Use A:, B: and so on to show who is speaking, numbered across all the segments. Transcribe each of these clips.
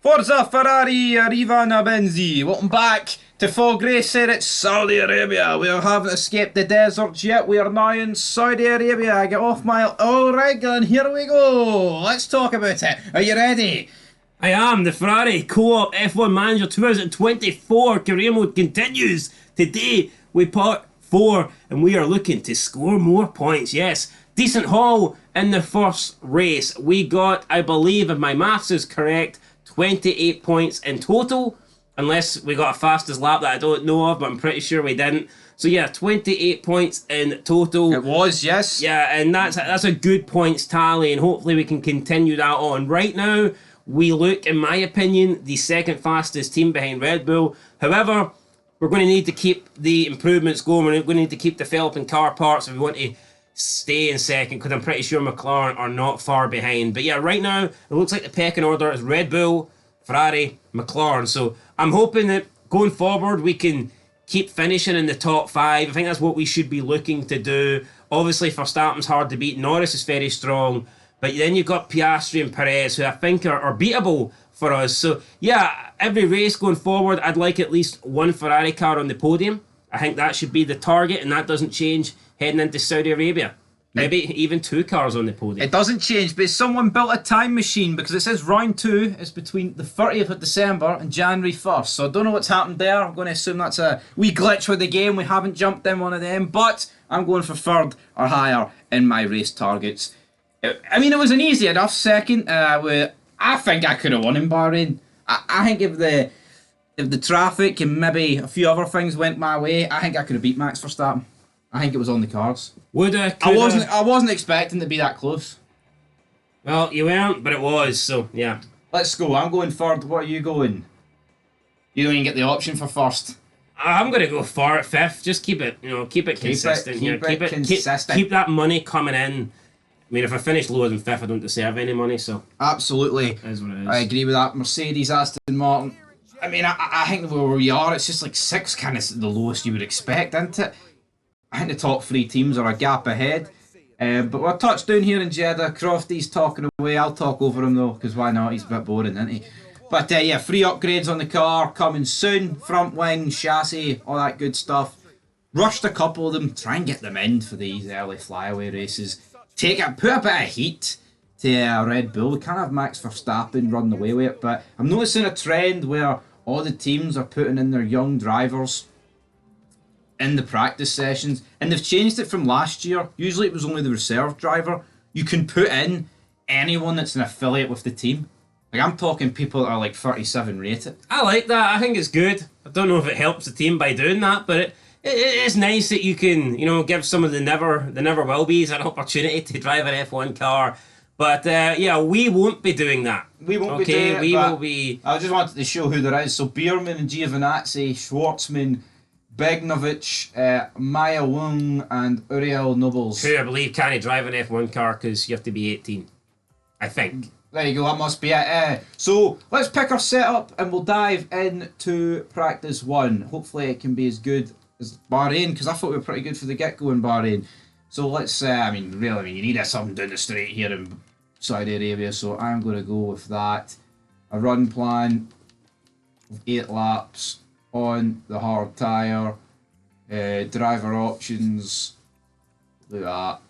A: Forza Ferrari Arriva na Benzi. Welcome back to Fog Racing at Saudi Arabia. We haven't escaped the deserts yet. We are now in Saudi Arabia. I get off my oil rig and here we go. Let's talk about it. Are you ready?
B: I am. The Ferrari Co-op F1 Manager 2024 career mode continues. Today we part 4 and we are looking to score more points. Yes, decent haul in the first race. We got, I believe, if my maths is correct, 28 points in total. Unless we got a fastest lap that I don't know of, but I'm pretty sure we didn't. So yeah, 28 points in total.
A: It was, yes.
B: Yeah, and that's a good points tally, and hopefully we can continue that on. Right now, we look, in my opinion, the second fastest team behind Red Bull. However, we're going to need to keep the improvements going. We're going to need to keep developing car parts if we want to stay in second, because I'm pretty sure McLaren are not far behind. But yeah, right now, it looks like the pecking order is Red Bull, Ferrari, McLaren. So I'm hoping that going forward, we can keep finishing in the top 5. I think that's what we should be looking to do. Obviously, Verstappen's hard to beat. Norris is very strong. But then you've got Piastri and Perez, who I think are beatable for us. So yeah, every race going forward, I'd like at least one Ferrari car on the podium. I think that should be the target, and that doesn't change heading into Saudi Arabia. Maybe even 2 cars on the podium.
A: It doesn't change, but someone built a time machine because it says round 2 is between the 30th of December and January 1st. So I don't know what's happened there. I'm going to assume that's a wee glitch with the game. We haven't jumped in one of them, but I'm going for 3rd or higher in my race targets. I mean, it was an easy enough second. I think I could have won in Bahrain. I think if the traffic and maybe a few other things went my way, I think I could have beat Max Verstappen. I think it was on the cards. I wasn't expecting to be that close.
B: Well, you weren't, but it was. So yeah.
A: Let's go. I'm going 3rd. What are you going? You don't even get the option for 1st.
B: I'm going to go for it 5th. Just keep it consistent.
A: Keep it consistent.
B: Keep that money coming in. I mean, if I finish lower than 5th, I don't deserve any money, so...
A: Absolutely.
B: It is what it is.
A: I agree with that. Mercedes, Aston Martin. I mean, I think where we are, it's just like 6 kind of the lowest you would expect, isn't it? I think the top 3 teams are a gap ahead. But we're touched down here in Jeddah. Crofty's talking away. I'll talk over him, though, because why not? He's a bit boring, isn't he? But yeah, 3 upgrades on the car coming soon. Front wing, chassis, all that good stuff. Rushed a couple of them. Try and get them in for these early flyaway races. Put a bit of heat to Red Bull. We can't have Max Verstappen running away with it, but I'm noticing a trend where all the teams are putting in their young drivers in the practice sessions, and they've changed it from last year. Usually it was only the reserve driver. You can put in anyone that's an affiliate with the team. Like, I'm talking people that are like 37 rated.
B: I like that. I think it's good. I don't know if it helps the team by doing that, but it is nice that you can, give some of the never will be's an opportunity to drive an F1 car. But yeah, we won't be doing that.
A: We won't be doing it. We will be. I just wanted to show who there is. So Bierman and Giovinazzi, Schwartzman, Begnovic, Maya Wung, and Uriel Nobles.
B: Who I believe can't drive an F1 car because you have to be 18. I think.
A: There you go, that must be it. So let's pick our setup and we'll dive into practice 1. Hopefully it can be as good as Bahrain, because I thought we were pretty good for the get-go in Bahrain. So let's, really, you need something down the straight here in Saudi Arabia, so I'm going to go with that. A run plan of 8 laps on the hard tyre. Driver options, do that.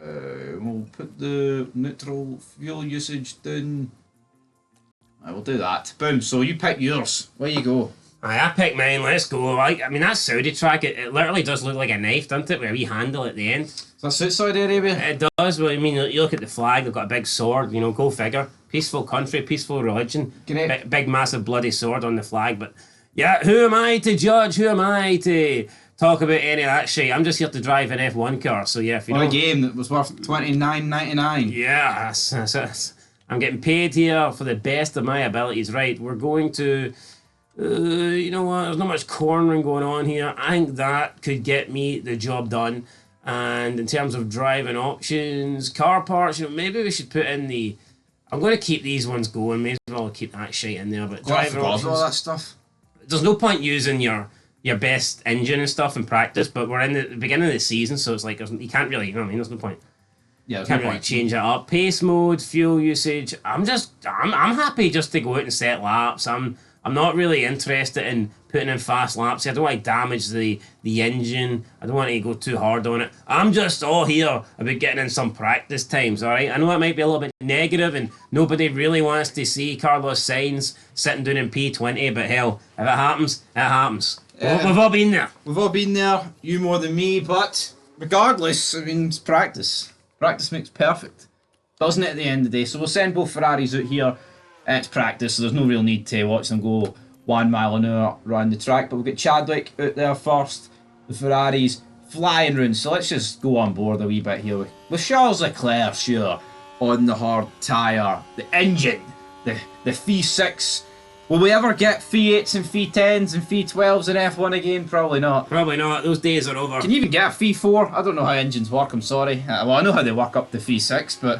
A: We'll put the neutral fuel usage down. I will do that. Boom, so you pick yours. Where you go?
B: I picked mine, let's go. I mean, that Saudi track, it literally does look like a knife, doesn't it? With a wee handle at the end.
A: So that suits Saudi Arabia?
B: It does, but I mean, you look at the flag, they've got a big sword, go figure. Peaceful country, peaceful religion. Big, massive, bloody sword on the flag. But yeah, who am I to judge? Who am I to talk about any of that shit? I'm just here to drive an F1 car, so yeah. If you
A: a game that was worth $29.99.
B: Yeah, I'm getting paid here for the best of my abilities. Right, we're going to... you know what, there's not much cornering going on here. I think that could get me the job done. And in terms of driving options, car parts, maybe we should put in the... I'm going to keep these ones going. May as well keep that shit in there. But driving options,
A: all that stuff.
B: There's no point using your best engine and stuff in practice, but we're in the beginning of the season, so it's like you can't really, there's no point.
A: Yeah, there's
B: Can't
A: no
B: really
A: point.
B: change it up. Pace mode, fuel usage. I'm happy just to go out and set laps. I'm not really interested in putting in fast laps. I don't want to damage the engine. I don't want to go too hard on it. I'm just all here about getting in some practice times, alright? I know it might be a little bit negative and nobody really wants to see Carlos Sainz sitting down in P20, but hell, if it happens, it happens. We've all been there.
A: We've all been there, you more than me, but regardless, I mean, it's practice. Practice makes perfect, doesn't it, at the end of the day? So we'll send both Ferraris out here. It's practice, so there's no real need to watch them go 1 mile an hour around the track. But we'll get Chadwick out there first. The Ferraris flying round, so let's just go on board a wee bit here with Charles Leclerc, sure, on the hard tyre. The engine, the V6. Will we ever get V8s and V10s and V12s in F1 again? Probably not.
B: Probably not. Those days are over.
A: Can you even get a V4? I don't know how engines work, I'm sorry. Well, I know how they work up to V6, but...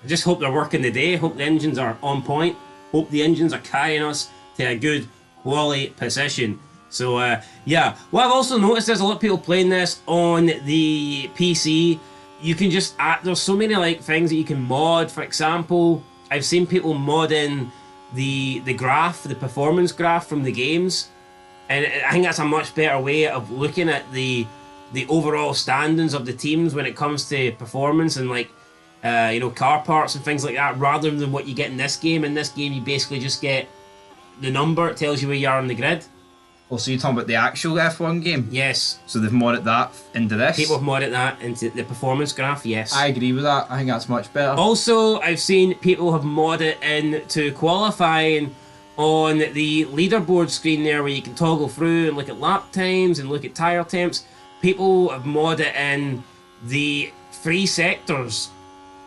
B: I just hope they're working the day. Hope the engines are on point. Hope the engines are carrying us to a good quality position. So, yeah. What I've also noticed is a lot of people playing this on the PC. You can just add... There's so many like things that you can mod. For example, I've seen people mod in the graph, the performance graph from the games, and I think that's a much better way of looking at the overall standings of the teams when it comes to performance and like car parts and things like that, rather than what you get in this game. In this game, you basically just get the number. It tells you where you are on the grid.
A: Well, so you're talking about the actual F1 game?
B: Yes.
A: So they've modded that into this?
B: People have modded that into the performance graph, yes.
A: I agree with that. I think that's much better.
B: Also, I've seen people have modded into qualifying on the leaderboard screen there, where you can toggle through and look at lap times and look at tyre temps. People have modded in the 3 sectors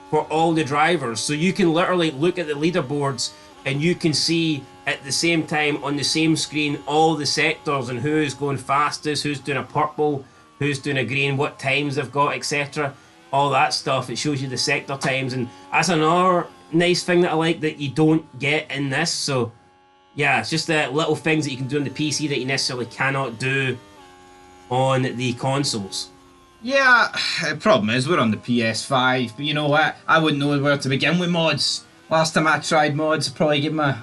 B: for all the drivers. So you can literally look at the leaderboards and you can see at the same time on the same screen all the sectors and who's going fastest, who's doing a purple, who's doing a green, what times they've got, etc. All that stuff. It shows you the sector times, and that's another nice thing that I like that you don't get in this. So yeah, it's just the little things that you can do on the PC that you necessarily cannot do on the consoles.
A: Yeah, the problem is we're on the PS5, but you know what? I wouldn't know where to begin with mods. Last time I tried mods, I probably give my...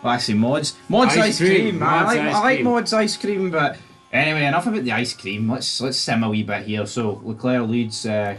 A: Well, actually, mods ice cream. I like mods ice cream, but anyway, enough about the ice cream. Let's sim a wee bit here. So Leclerc leads. Carlos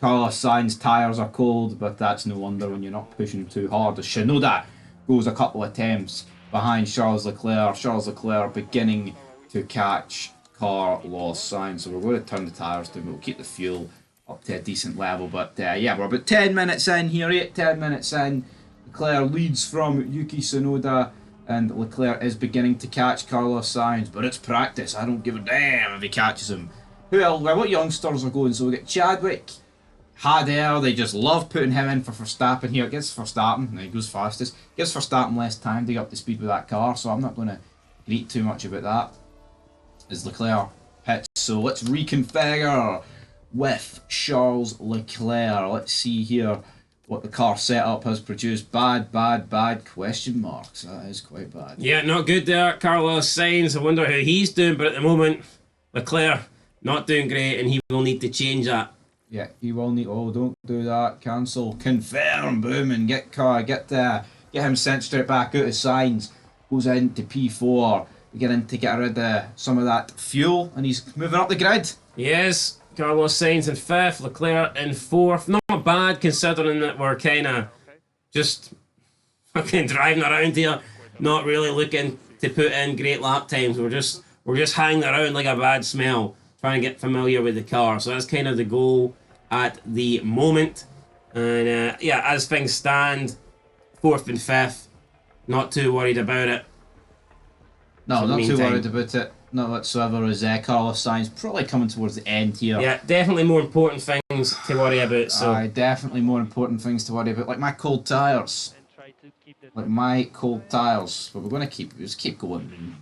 A: Sainz tyres are cold, but that's no wonder when you're not pushing too hard. As Shinoda goes a couple of attempts behind Charles Leclerc. Charles Leclerc beginning to catch Carlos Sainz. So we're going to turn the tyres down. We'll keep the fuel up to a decent level. But yeah, we're about 10 minutes in here. 8-10 minutes in. Leclerc leads from Yuki Tsunoda, and Leclerc is beginning to catch Carlos Sainz, but it's practice. I don't give a damn if he catches him. Who else? Well, what youngsters are going? So we get Chadwick, Hader. They just love putting him in for Verstappen here. Gets Verstappen, and he goes fastest. Gives Verstappen less time to get up to speed with that car, so I'm not going to greet too much about that. As Leclerc pits, so let's reconfigure with Charles Leclerc. Let's see here what the car setup has produced. Bad, question marks. That is quite bad.
B: Yeah, not good there, Carlos Sainz. I wonder how he's doing, but at the moment, Leclerc not doing great, and he will need to change that.
A: Yeah, he will need... Oh, don't do that. Cancel. Confirm. Boom, and get him sent straight back out of Sainz. Goes into P4. Beginning to get rid of some of that fuel, and he's moving up the grid.
B: Yes. Carlos Sainz in 5th, Leclerc in 4th. Not bad considering that we're kind of just fucking driving around here, not really looking to put in great lap times. We're just hanging around like a bad smell, trying to get familiar with the car. So that's kind of the goal at the moment. And yeah, as things stand, 4th and 5th, not too worried about it.
A: No, not too worried about it. Not whatsoever. As Carlos Sainz probably coming towards the end here.
B: Yeah, definitely more important things to worry about. So
A: definitely more important things to worry about, like my cold tyres. But we're going to just keep going.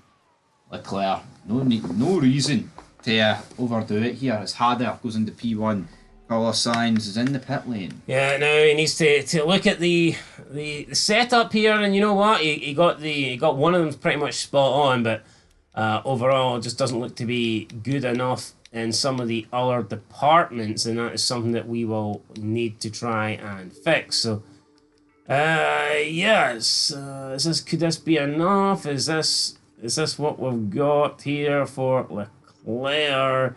A: Leclerc, no reason to overdo it here. As Hader goes into P1. Carlos Sainz is in the pit lane.
B: Yeah, now he needs to look at the setup here, and you know what? He got one of them pretty much spot on, but overall it just doesn't look to be good enough in some of the other departments, and that is something that we will need to try and fix. So, yes, could this be enough? Is this what we've got here for Leclerc?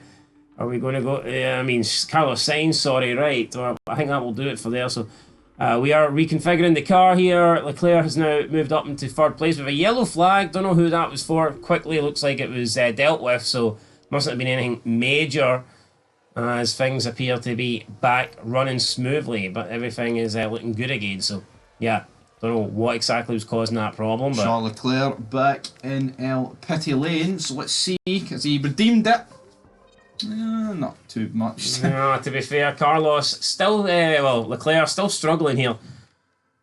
B: Are we going to go? I mean, Carlos Sainz, sorry, right? I think that will do it for there. So, we are reconfiguring the car here. Leclerc has now moved up into third place with a yellow flag. Don't know who that was for. Quickly, looks like it was dealt with, so mustn't have been anything major, as things appear to be back running smoothly. But everything is looking good again. So, yeah, don't know what exactly was causing that problem. But
A: Charles Leclerc back in El Pity Lane. So let's see, has he redeemed it? Not too much.
B: No, to be fair, Carlos still, Leclerc still struggling here.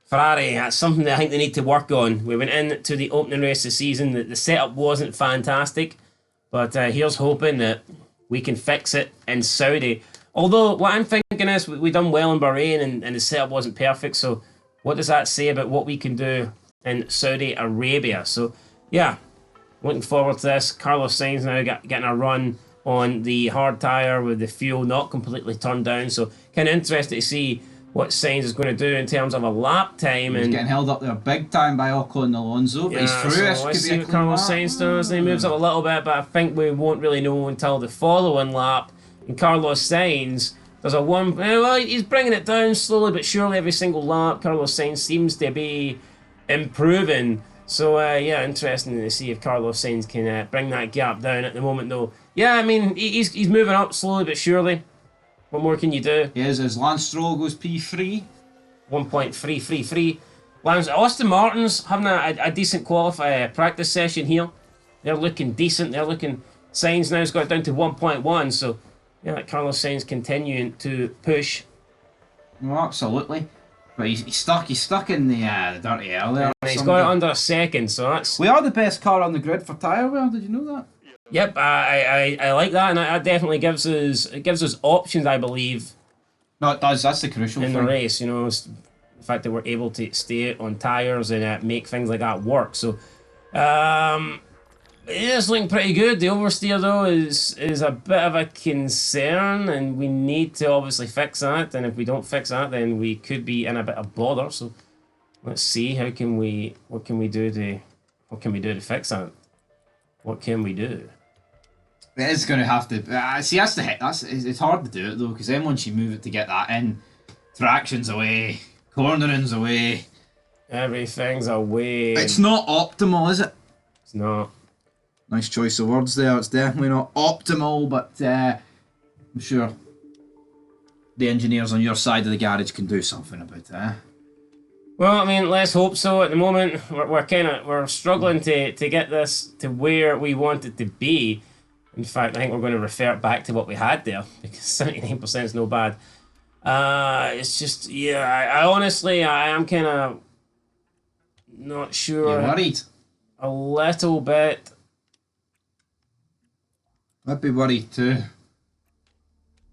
B: Ferrari, that's something that I think they need to work on. We went into the opening race of the season, the setup wasn't fantastic, but here's hoping that we can fix it in Saudi. Although, what I'm thinking is, we done well in Bahrain and the setup wasn't perfect, so what does that say about what we can do in Saudi Arabia? So, yeah, looking forward to this. Carlos Sainz now getting a run on the hard tyre with the fuel not completely turned down. So kind of interested to see what Sainz is going to do in terms of a lap time.
A: He's getting held up there big time by Ocon and Alonso, but he's through.
B: So let's see what Carlos Sainz does. He moves up a little bit, but I think we won't really know until the following lap. And Carlos Sainz does a one... Well, he's bringing it down slowly but surely every single lap. Carlos Sainz seems to be improving. So, yeah, interesting to see if Carlos Sainz can bring that gap down at the moment, though. Yeah, I mean, he's moving up slowly but surely. What more can you do?
A: Yes, as Lance Stroll goes P3.
B: 1.333. Austin Martin's having a decent practice session here. They're looking decent. They're looking... Sainz now's got it down to 1.1, so... Yeah, Carlos Sainz continuing to push.
A: Oh, absolutely. But he's stuck in the dirty air there.
B: He's got it under a second, so that's...
A: We are the best car on the grid for tyre wear, did you know that?
B: Yep, I like that, and that definitely gives us options, I believe.
A: No, it does. That's the crucial thing.
B: In the race, you know, the fact that we're able to stay on tyres and make things like that work. So, it is looking pretty good. The oversteer, though, is a bit of a concern, and we need to obviously fix that. And if we don't fix that, then we could be in a bit of bother. So, let's see what can we do to fix that. What can we do?
A: It is going to have to... see, it's hard to do it, though, because then once you move it to get that in, traction's away, cornering's away.
B: Everything's away.
A: It's not optimal, is it?
B: It's not.
A: Nice choice of words there. It's definitely not optimal, but I'm sure the engineers on your side of the garage can do something about it.
B: Well, I mean, let's hope so. At the moment, we're struggling to get this to where we want it to be. In fact, I think we're going to revert back to what we had there, because 79% is no bad. It's just, yeah, I honestly am kind of not sure.
A: You're worried?
B: A little bit.
A: I'd be worried too.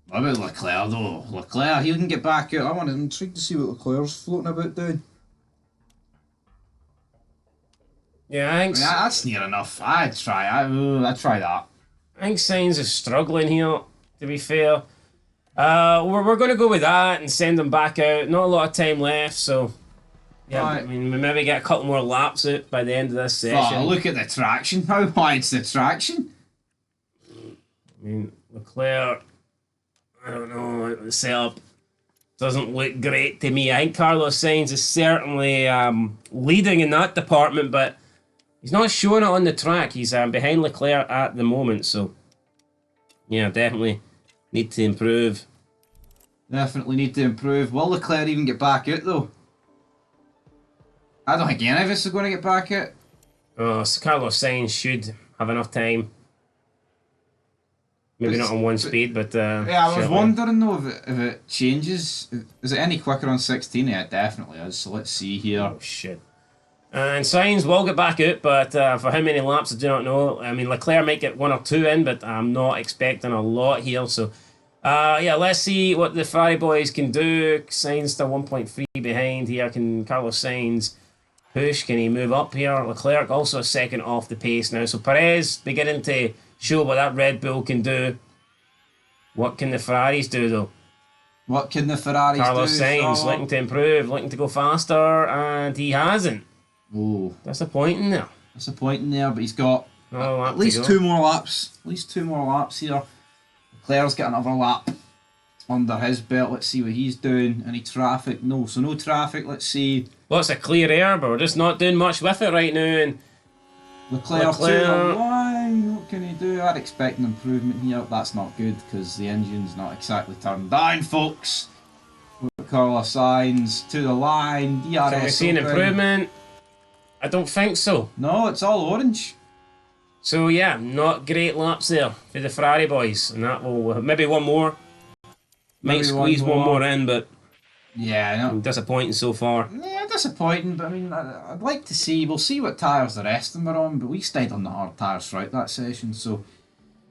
A: What about Leclerc though? Leclerc, he can get back out. I'm intrigued to see what Leclerc's floating about doing.
B: Yeah, I think
A: that's near enough. I'd try that.
B: I think Sainz is struggling here, to be fair. We're going to go with that and send him back out. Not a lot of time left, so... Yeah, right. I mean, we maybe get a couple more laps out by the end of this session.
A: Oh, look at the traction. How wide's the traction?
B: I mean, Leclerc, I don't know, the setup doesn't look great to me. I think Carlos Sainz is certainly leading in that department, but he's not showing it on the track. He's behind Leclerc at the moment, so yeah, definitely need to improve.
A: Definitely need to improve. Will Leclerc even get back out, though? I don't think any of us are going to get back out.
B: Oh, so Carlos Sainz should have enough time. Maybe not on one speed, but...
A: yeah, I was wondering, though, if it changes. Is it any quicker on 16? Yeah, it definitely is. So let's see here.
B: Oh, shit. And Sainz will get back out, but for how many laps, I do not know. I mean, Leclerc might get 1 or 2 in, but I'm not expecting a lot here. So, yeah, let's see what the Ferrari boys can do. Sainz still 1.3 behind here. Can Carlos Sainz push? Can he move up here? Leclerc also a second off the pace now. So Perez beginning to show what that Red Bull can do. What can the Ferraris do though?
A: What can the Ferraris
B: Carlos
A: do?
B: Sainz looking to improve, looking to go faster, and he hasn't.
A: Oh,
B: Disappointing there.
A: disappointing there, but he's got
B: Another lap
A: at least
B: to go.
A: 2 more laps. At least 2 more laps here. Leclerc's got another lap under his belt. Let's see what he's doing. Any traffic? No, so no traffic. Let's see.
B: Lots of clear air, but we're just not doing much with it right now. And
A: Leclerc to the line. What can he do? I'd expect an improvement here. That's not good because the engine's not exactly turned down, folks. Carlos Sainz to the line. DRS.
B: can we see an
A: open.
B: improvement? I don't think so.
A: No, it's all orange.
B: So yeah, not great laps there for the Ferrari boys, and that will maybe one more. Might
A: Maybe
B: squeeze one more in, but
A: Yeah, no.
B: disappointing so far.
A: Yeah, disappointing, but I mean, I'd like to see. We'll see what tyres the rest of them are on, but we stayed on the hard tyres throughout that session, so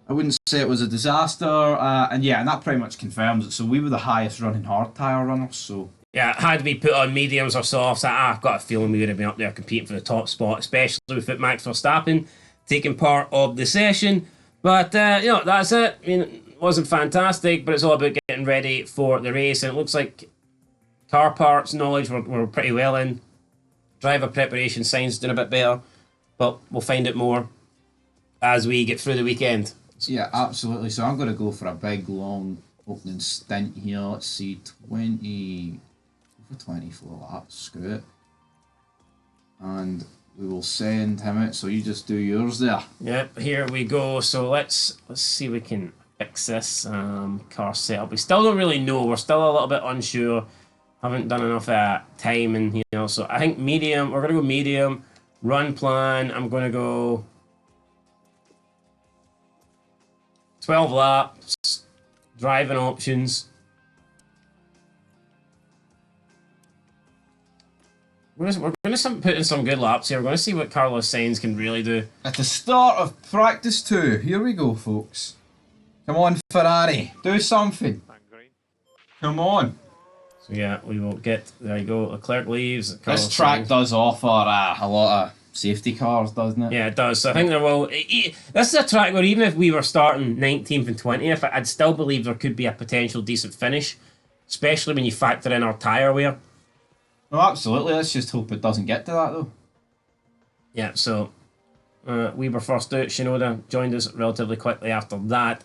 A: I wouldn't say it was a disaster. And that pretty much confirms it. So we were the highest running hard tyre runners, so.
B: Yeah, had we put on mediums or softs, I've got a feeling we would have been up there competing for the top spot, especially with Max Verstappen taking part of the session. But, that's it. I mean, it wasn't fantastic, but it's all about getting ready for the race. And it looks like car parts knowledge we're pretty well in. Driver preparation science doing a bit better. But we'll find out more as we get through the weekend.
A: Yeah, absolutely. So I'm going to go for a big, long opening stint here. Let's see, 24 laps, screw it. And we will send him out, so you just do yours there.
B: Yep, here we go. So let's see if we can fix this car setup. We still don't really know. We're still a little bit unsure. Haven't done enough time in here. So I think medium. We're going to go medium. Run plan. I'm going to go 12 laps. Driving options. We're going to put in some good laps here. We're going to see what Carlos Sainz can really do.
A: At the start of practice 2, here we go, folks. Come on, Ferrari, do something. Come on.
B: So yeah, we will get, there you go, Leclerc leaves. Carlos
A: This track
B: Sainz.
A: does offer a lot of safety cars, doesn't it?
B: Yeah, it does. So I think there will. This is a track where even if we were starting 19th and 20th, I'd still believe there could be a potential decent finish, especially when you factor in our tyre wear.
A: No, absolutely. Let's just hope it doesn't get to that, though.
B: Yeah, so we were first out. Shinoda joined us relatively quickly after that.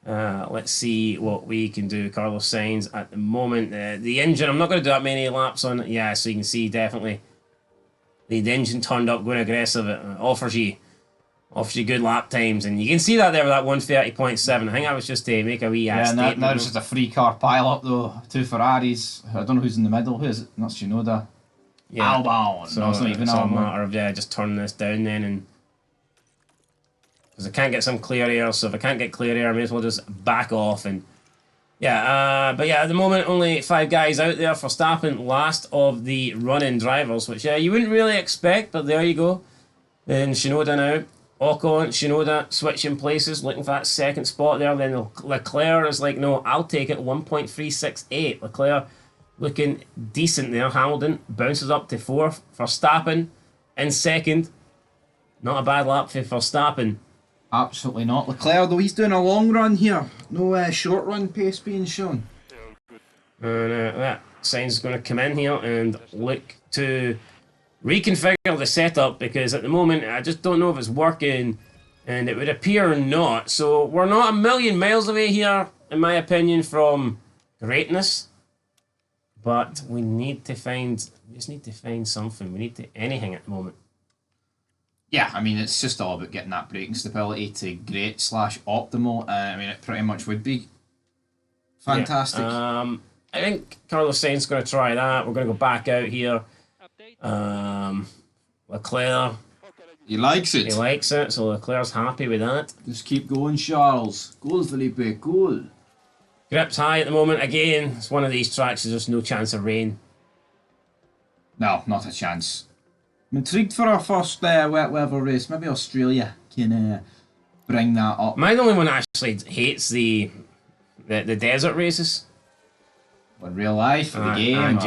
B: Let's see what we can do. Carlos Sainz at the moment. The engine, I'm not going to do that many laps on it. Yeah, so you can see definitely the engine turned up going aggressive. It offers you good lap times. And you can see that there with that 130.7. I think that was just to make a wee statement.
A: Now there's just a free car pile-up, though. 2 Ferraris. I don't know who's in the middle. Who is it? That's Shinoda.
B: Yeah.
A: Albon.
B: So
A: No, it's not even
B: it's all a
A: Albon.
B: matter of just turning this down then, and because I can't get some clear air, so if I can't get clear air, I may as well just back off. And but at the moment only 5 guys out there. Verstappen last of the running drivers, which you wouldn't really expect, but there you go. Then Shinoda now. Ocon, Shinoda switching places, looking for that second spot there. Then Leclerc is like, no, I'll take it. 1.368. Leclerc looking decent there. Hamilton bounces up to 4th. Verstappen in 2nd. Not a bad lap for Verstappen.
A: Absolutely not. Leclerc, though, he's doing a long run here. No short run pace being shown.
B: And that Sainz going to come in here and look to reconfigure the setup, because at the moment I just don't know if it's working, and it would appear not. So we're not a million miles away here, in my opinion, from greatness. But we just need to find something. We need to anything at the moment.
A: Yeah, I mean, it's just all about getting that braking stability to great / optimal. I mean, it pretty much would be fantastic.
B: Yeah. I think Carlos Sainz is going to try that. We're going to go back out here. Leclerc,
A: He likes it.
B: he likes it, so Leclerc's happy with that.
A: Just keep going, Charles. Goal, Felipe, goal.
B: Grips high at the moment. Again, it's one of these tracks, there's just no chance of rain.
A: No, not a chance. I'm intrigued for our first wet weather race. Maybe Australia can bring that up.
B: Am I the only one that actually hates the desert races?
A: In real life, for the game.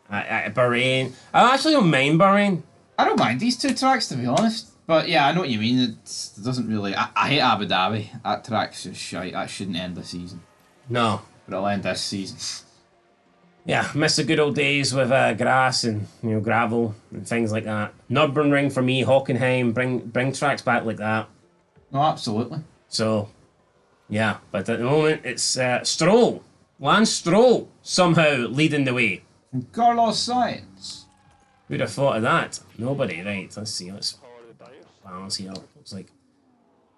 B: Bahrain. I actually don't mind Bahrain.
A: I don't mind these 2 tracks, to be honest. But yeah, I know what you mean. It doesn't really. I hate Abu Dhabi. That track's just shite. That shouldn't end the season.
B: No.
A: But it'll end this season.
B: Yeah, miss the good old days with grass and gravel and things like that. Nürburgring for me, Hockenheim, bring tracks back like that.
A: No, absolutely.
B: So, yeah, but at the moment it's Stroll, Lance Stroll, somehow leading the way.
A: And Carlos Sainz.
B: Who'd have thought of that? Nobody. Right, let's see. Let's balance here. Looks like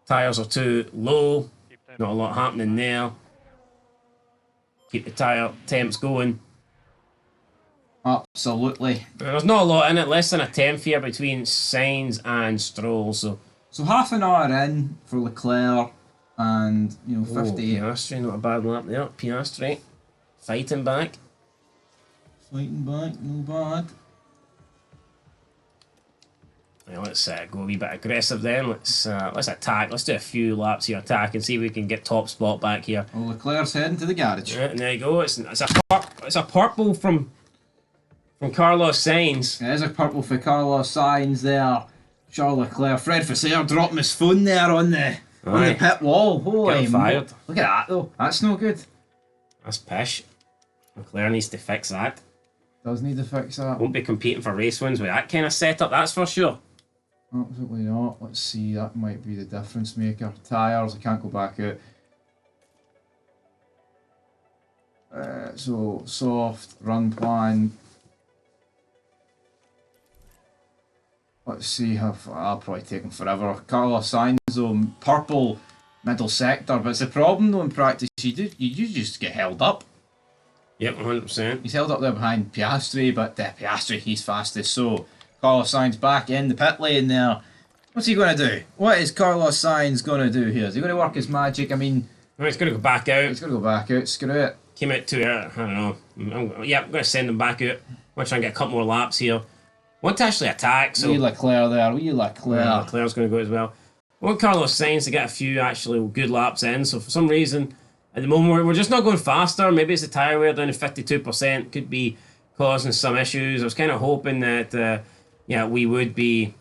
B: tyres are too low. Not a lot happening there. Keep the tyre temps going.
A: Absolutely.
B: There's not a lot in it. Less than a tenth here between Sainz and Stroll. So
A: half an hour in for Leclerc, and 58.
B: Piastri, not a bad lap there. Piastri fighting back.
A: Fighting back, no bad.
B: Well, let's go a wee bit aggressive then. Let's attack. Let's do a few laps here, attack, and see if we can get top spot back here.
A: Well, Leclerc's heading to the garage.
B: Right, and there you go. It's a purple from Carlos Sainz.
A: There's a purple for Carlos Sainz there. Charles Leclerc. Fred Vasseur dropping his phone there on the pit wall. Holy
B: fired.
A: Look at that though. That's no good.
B: That's pish. Leclerc needs to fix that.
A: Does need to fix that.
B: Won't be competing for race wins with that kind of setup, that's for sure.
A: Absolutely not. Let's see, that might be the difference maker. Tyres, I can't go back out. So, soft, run plan. Let's see how far. I'll probably take him forever. Carlos Sainz, purple middle sector. But it's a problem though in practice. You just get held up.
B: Yep, 100%.
A: He's held up there behind Piastri, but Piastri, he's fastest. So, Carlos Sainz back in the pit lane there. What's he going to do? What is Carlos Sainz going to do here? Is he going to work his magic? I mean...
B: He's going to go back out.
A: He's going to go back out. Screw it.
B: Came out too early. I don't know. I'm going to send him back out. I'm going to try and get a couple more laps here. Want to actually attack, so...
A: Wee Leclerc there. Wee Leclerc.
B: Yeah, Leclerc's going to go as well. I want Carlos Sainz to get a few actually good laps in, so for some reason, at the moment, we're just not going faster. Maybe it's the tyre wear down to 52%. Could be causing some issues. I was kind of hoping that... we would be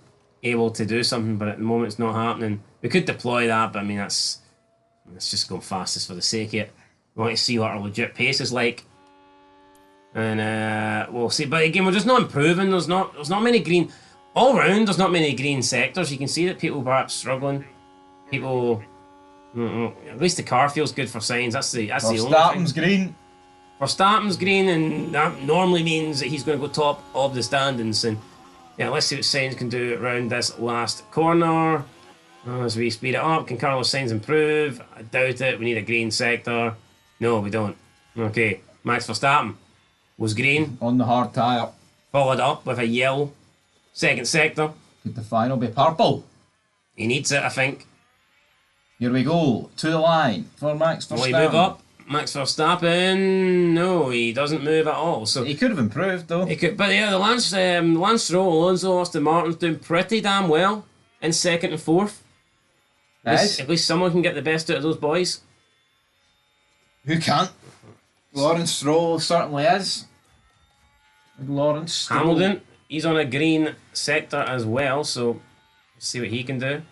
B: able to do something, but at the moment it's not happening. We could deploy that, but I mean that's just going fastest for the sake of it. We want to see what our legit pace is like, and we'll see. But again, we're just not improving. There's not many green all round. There's not many green sectors. You can see that people perhaps struggling. People, at least the car feels good for Sainz. That's the only thing.
A: Verstappen's green.
B: Verstappen's green, and that normally means that he's going to go top of the standings. And yeah, let's see what Sainz can do around this last corner. As we speed it up, can Carlos Sainz improve? I doubt it. We need a green sector. No, we don't. Okay, Max Verstappen was green.
A: On the hard tyre.
B: Followed up with a yellow second sector.
A: Could the final be purple?
B: He needs it, I think.
A: Here we go. To the line for Max Verstappen.
B: Will he move up? Max Verstappen, no, he doesn't move at all. So
A: he could have improved though.
B: He could, but yeah, the Lance Stroll, Alonso, Aston Martin's doing pretty damn well in second and fourth. At least someone can get the best out of those boys.
A: Who can't? Lawrence Stroll certainly is. Lawrence Stroll.
B: Hamilton, he's on a green sector as well, so let's see what he can do.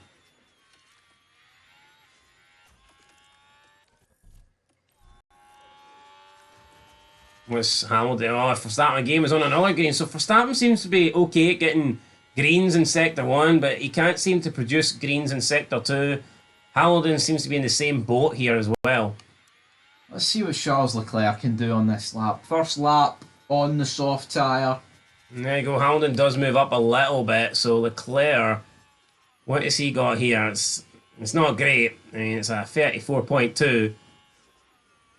B: Was Hamilton, Verstappen game was on another green, so Verstappen seems to be okay at getting greens in sector 1, but he can't seem to produce greens in sector 2. Hamilton seems to be in the same boat here as well.
A: Let's see what Charles Leclerc can do on this lap. First lap on the soft tyre.
B: And there you go, Hamilton does move up a little bit, so Leclerc, what has he got here? It's not great. I mean, it's a 34.2.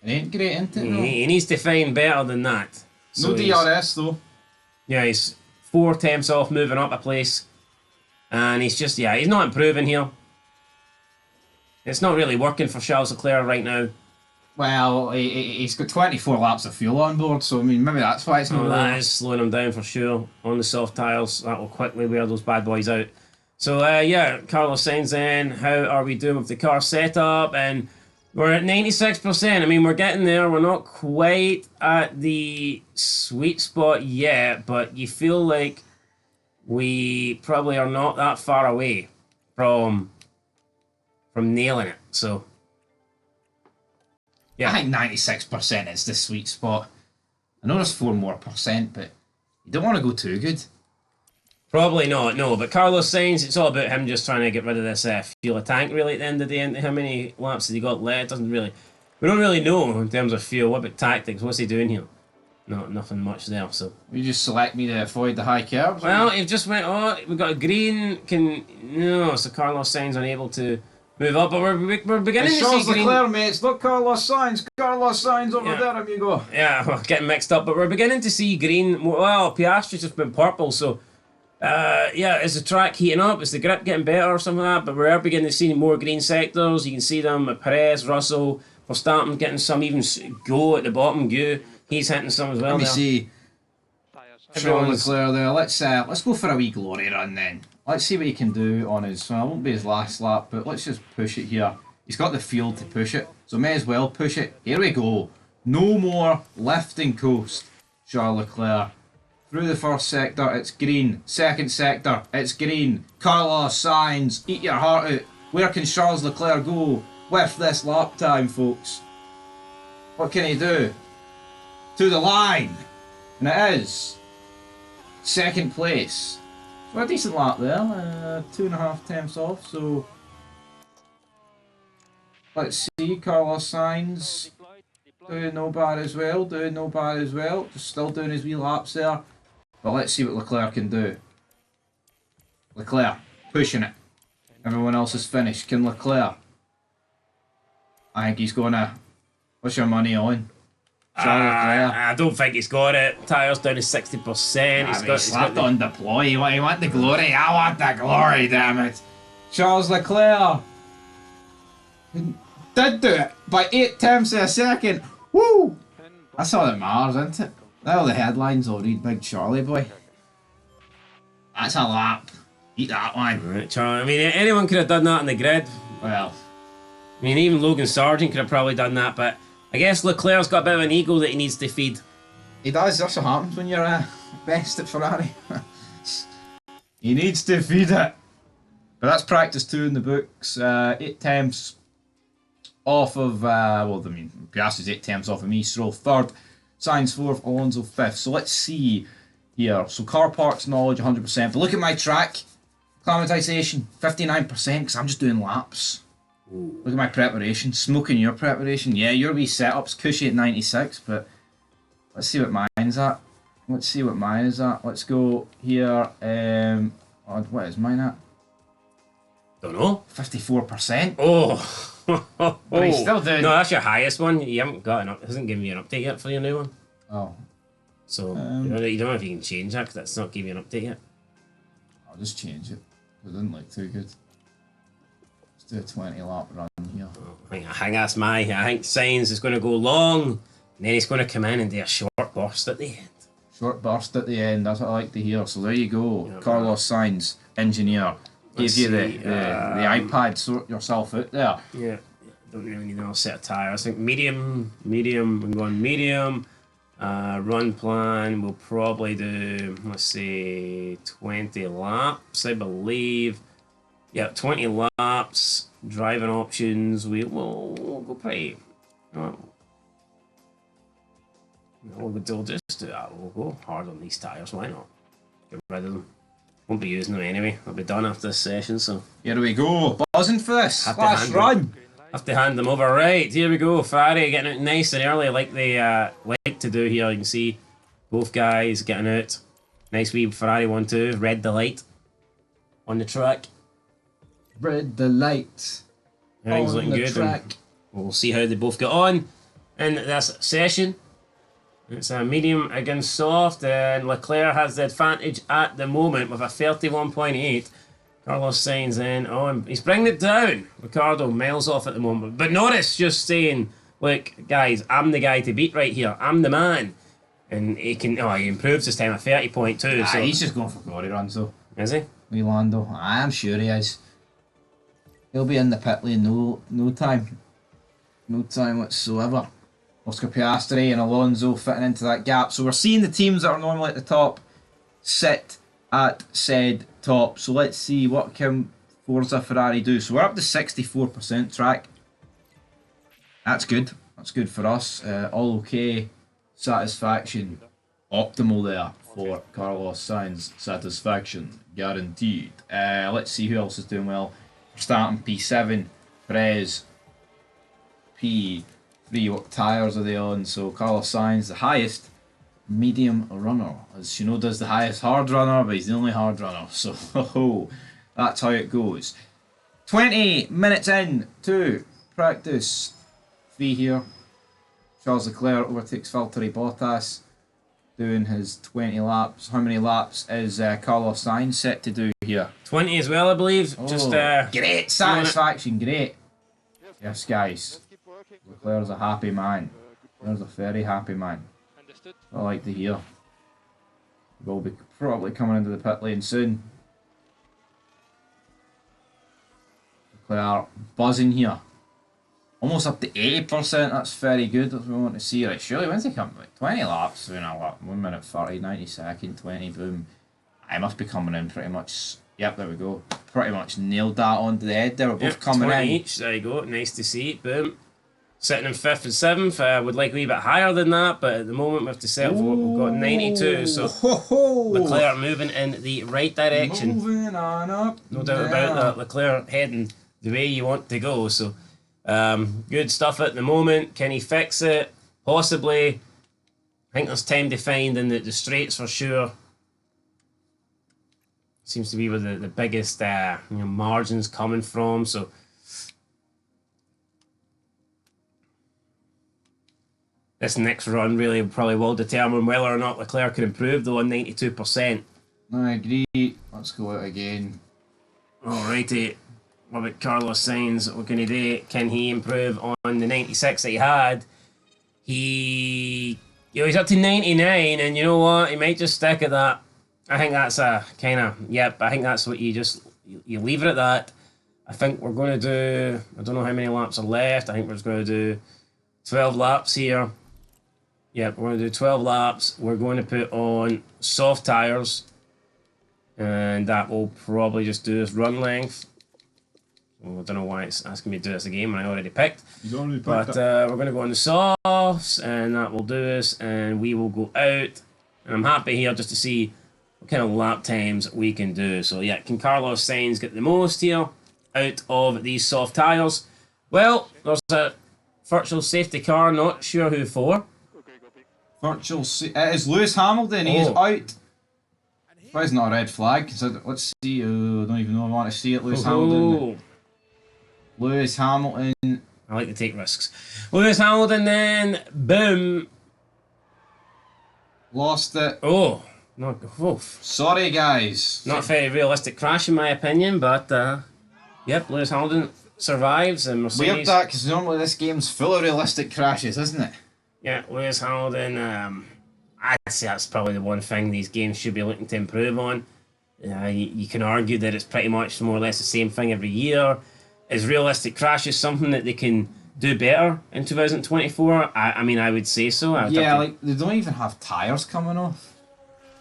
A: It ain't great, isn't it?
B: He needs to find better than that.
A: So no DRS though.
B: Yeah, he's 4 attempts off moving up a place. And he's just, he's not improving here. It's not really working for Charles Leclerc right now.
A: Well, he's got 24 laps of fuel on board, so I mean, maybe that's why it's not.
B: That is slowing him down for sure. On the soft tyres, that will quickly wear those bad boys out. So, Carlos Sainz then, how are we doing with the car setup? And we're at 96%. I mean, we're getting there. We're not quite at the sweet spot yet, but you feel like we probably are not that far away from nailing it. So, yeah.
A: I think 96% is the sweet spot. I know there's 4 more percent, but you don't want to go too good.
B: Probably not, no. But Carlos Sainz, it's all about him just trying to get rid of this fuel tank, really, at the end of the day. How many laps has he got left? Doesn't really... We don't really know in terms of fuel. What about tactics? What's he doing here? No, nothing much there, so...
A: You just select me to avoid the high curves?
B: Well, he just went, oh, we got a green, no, so Carlos Sainz unable to move up, but we're beginning to see green...
A: Leclerc, mates, look, Carlos Sainz over there, amigo.
B: Yeah, we're getting mixed up, but we're beginning to see green, well, Piastri's just been purple, so... yeah, is the track heating up? Is the grip getting better or something like that? But we're beginning to see more green sectors. You can see them at Perez, Russell, Verstappen getting some even go at the bottom. He's hitting some as well.
A: Let me see. Charles Leclerc there. Let's go for a wee glory run then. Let's see what he can do on his. Well, it won't be his last lap, but let's just push it here. He's got the fuel to push it, so may as well push it. Here we go. No more lifting coast, Charles Leclerc. Through the first sector, it's green. Second sector, it's green. Carlos Sainz, eat your heart out. Where can Charles Leclerc go with this lap time, folks? What can he do? To the line. And it is second place. So a decent lap there. 2.5 tenths off, so... Let's see, Carlos Sainz doing no bad as well. Just still doing his wee laps there. But let's see what Leclerc can do. Leclerc, pushing it. Everyone else is finished. Can Leclerc? I think he's gonna... What's your money on?
B: I don't think he's got it. Tyres down to 60%.
A: He's slapped on deploy. You want the glory? I want the glory, damn it. Charles Leclerc did do it by 8 tenths of a second. Woo! That's all that matters, isn't it? Now the headlines will read Big Charlie boy. That's a lap. Eat that one.
B: Right, Charlie. I mean, anyone could have done that on the grid.
A: Well,
B: I mean, even Logan Sargent could have probably done that, but I guess Leclerc's got a bit of an ego that he needs to feed.
A: He does. That's what happens when you're best at Ferrari. He needs to feed it. But that's practice 2 in the books. 8 tenths off of, Piastri's 8 tenths off of me. Stroll 3rd. Sainz 4th, Alonso 5th. So let's see here. So car parts knowledge 100%. But look at my track. Acclimatization 59% because I'm just doing laps. Ooh. Look at my preparation. Smoking your preparation. Yeah, your wee setup's cushy at 96, but let's see what mine's at. Let's go here. What is mine at?
B: Don't know.
A: 54%.
B: Oh.
A: But he's still doing...
B: No, that's your highest one. You haven't got hasn't given me an update yet for your new one.
A: Oh.
B: So, you don't know if you can change that because that's not giving you an update yet.
A: I'll just change it. It didn't look too good. Let's do a 20 lap run here.
B: Oh, I think Sainz is going to go long, and then he's going to come in and do a short burst at the end.
A: Short burst at the end, that's what I like to hear. So there you go. Yeah, Carlos Sainz, engineer. Gives you the iPad, sort yourself out there.
B: Yeah, don't really need another set of tyres. I think medium, we're going medium. Run plan, we'll probably do, let's say, 20 laps, I believe. Yeah, 20 laps, driving options, we'll go pretty... We'll just do that, we'll go hard on these tyres, why not? Get rid of them. Won't be using them anyway. I'll be done after this session, so...
A: Here we go. Buzzing for this. Last run.
B: Have to hand them over. Right, here we go. Ferrari getting out nice and early like they like to do here. You can see both guys getting out. Nice wee Ferrari 1-2. Red the light on the track.
A: Red the light.
B: Everything's looking good. We'll see how they both get on in this session. It's a medium against soft, and Leclerc has the advantage at the moment with a 31.8. Carlos Sainz then, he's bringing it down. Ricardo miles off at the moment. But Norris just saying, look, guys, I'm the guy to beat right here. I'm the man. And he improves his time at 30.2. So
A: he's just going for glory runs though.
B: Is he?
A: Wee Lando. I'm sure he is. He'll be in the pit lane no time. No time whatsoever. Oscar Piastri and Alonso fitting into that gap. So we're seeing the teams that are normally at the top sit at said top. So let's see what can Forza Ferrari do. So we're up to 64% track. That's good. That's good for us. All okay. Satisfaction. Optimal there for Carlos Sainz. Satisfaction. Guaranteed. Let's see who else is doing well. We're starting P7. Perez. P3. What tyres are they on? So Carlos Sainz, the highest medium runner. As Shinoda's the highest hard runner, but he's the only hard runner. So that's how it goes. 20 minutes in to practice 3 here. Charles Leclerc overtakes Valtteri Bottas, doing his 20 laps. How many laps is Carlos Sainz set to do here?
B: 20 as well, I believe. Just
A: great satisfaction, great. Yes, guys. Leclerc's a happy man. Leclerc's a very happy man. I like to hear. We'll be probably coming into the pit lane soon. Leclerc buzzing here. Almost up to 80%, that's very good. That's what we want to see. Right, surely when's he come? Like 20 laps, 1 minute 30, 90 second, 20, boom. I must be coming in pretty much. Yep, there we go. Pretty much nailed that onto the head there. We're both coming
B: 20
A: in.
B: each, there you go. Nice to see. Boom. Sitting in 5th and 7th. Would like a wee bit higher than that, but at the moment we have to settle for what we've got 92. So Leclerc moving in the right direction.
A: Moving on up.
B: No doubt about that. Leclerc heading the way you want to go. So good stuff at the moment. Can he fix it? Possibly. I think there's time to find in the straights for sure. Seems to be where the biggest margins coming from. So this next run really probably will determine whether or not Leclerc can improve though on 92%.
A: I agree. Let's go out again.
B: Alrighty. What about Carlos Sainz? What can he do? Can he improve on the 96 that he had? He's up to 99, and you know what? He might just stick at that. I think that's a kind of, yep, I think that's what you leave it at that. I think we're going to do, I don't know how many laps are left. I think we're just going to do 12 laps here. Yep, we're going to do 12 laps. We're going to put on soft tyres, and that will probably just do this run length. Well, I don't know why it's asking me to do this again when I already picked.
A: You've already picked
B: but we're going to go on the softs, and that will do us, and we will go out. And I'm happy here just to see what kind of lap times we can do. So yeah, can Carlos Sainz get the most here out of these soft tyres? Well, there's a virtual safety car, not sure who for.
A: It is Lewis Hamilton, he's out. Why is not a red flag? So let's see, I don't even know if I want to see it, Lewis Hamilton. Lewis Hamilton.
B: I like to take risks. Lewis Hamilton then, boom.
A: Lost it.
B: Oh, not oof.
A: Sorry guys.
B: Not a very realistic crash in my opinion, but yep, Lewis Hamilton survives and Mercedes.
A: Weird that, because normally this game's full of realistic crashes, isn't it?
B: Yeah, Lewis Hamilton, I'd say that's probably the one thing these games should be looking to improve on. You can argue that it's pretty much more or less the same thing every year. Is realistic crashes something that they can do better in 2024? I mean, I would say so.
A: Like, they don't even have tyres coming off.